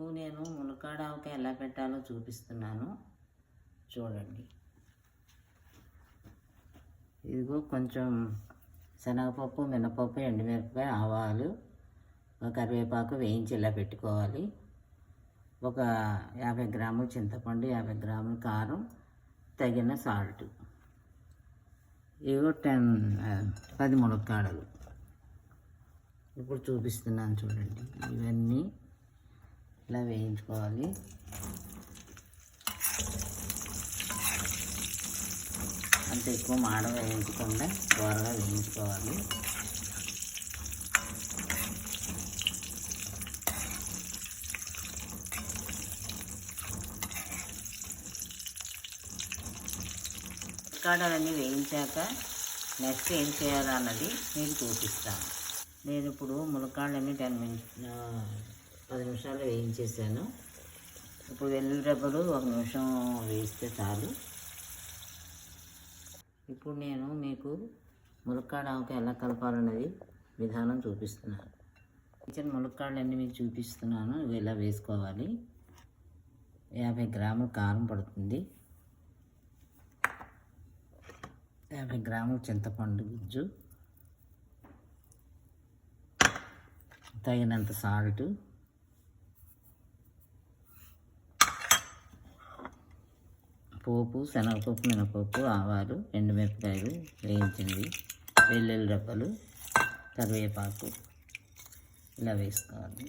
మీకు నేను మునక్కాడ ఆవకాయ ఎలా పెట్టాలో చూపిస్తున్నాను, చూడండి. ఇదిగో కొంచెం శనగపప్పు, మినపప్పు, ఎండుమిరపకాయ, ఆవాలు, కరివేపాకు వేయించి ఇలా పెట్టుకోవాలి. ఒక 50 గ్రాములు చింతపండు, 50 గ్రాములు కారం, తగిన సాల్ట్. ఇవో 10 మునక్కాడలు. ఇప్పుడు చూపిస్తున్నాను చూడండి. ఇవన్నీ ఇలా వేయించుకోవాలి. అంత ఎక్కువ మాడ వేయించకుండా త్వరగా వేయించుకోవాలి. మునక్కాడలన్నీ వేయించాక నెక్స్ట్ ఏం చేయాలన్నది మీకు చూపిస్తాను. నేను ఇప్పుడు మునక్కాడలన్నీ 10 నిమిషాలు వేయించేసాను. ఇప్పుడు వెల్లుల్లి రెబ్బలు 1 నిమిషం వేయిస్తే చాలు. ఇప్పుడు నేను మీకు మునక్కాడ ఆవకాయ ఎలా కలపాలన్నది విధానం చూపిస్తున్నాను. చిన్న మునక్కాడలన్నీ మీకు చూపిస్తున్నాను. ఇవి ఇలా వేసుకోవాలి. 50 గ్రాములు కారం పడుతుంది, 50 గ్రాములు చింతపండు గుజ్జు, తగినంత సాల్ట్, పోపు, శనగపప్పు, మినపప్పు, ఆవాలు, ఎండుమిరపకాయలు వేయించింది, వెల్లుల్లి రెబ్బలు, కరివేపాకు ఇలా వేసుకోవాలి.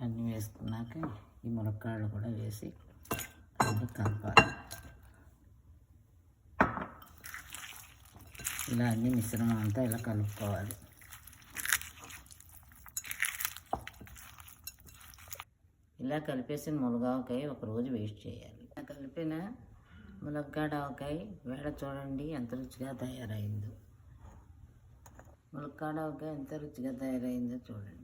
అన్నీ వేసుకున్నాక ఈ మునక్కాడలు కూడా వేసి అన్నీ కలపాలి. ఇలా అన్ని మిశ్రమం అంతా ఇలా కలుపుకోవాలి. ఇలా కలిపేసిన మునగావకాయ ఒకరోజు వేస్ట్ చేయాలి. ఇలా కలిపిన మునక్కాడ ఆవకాయ వేడ చూడండి ఎంత రుచిగా తయారైందో. మునక్కాడ ఆవకాయ ఎంత రుచిగా తయారైందో చూడండి.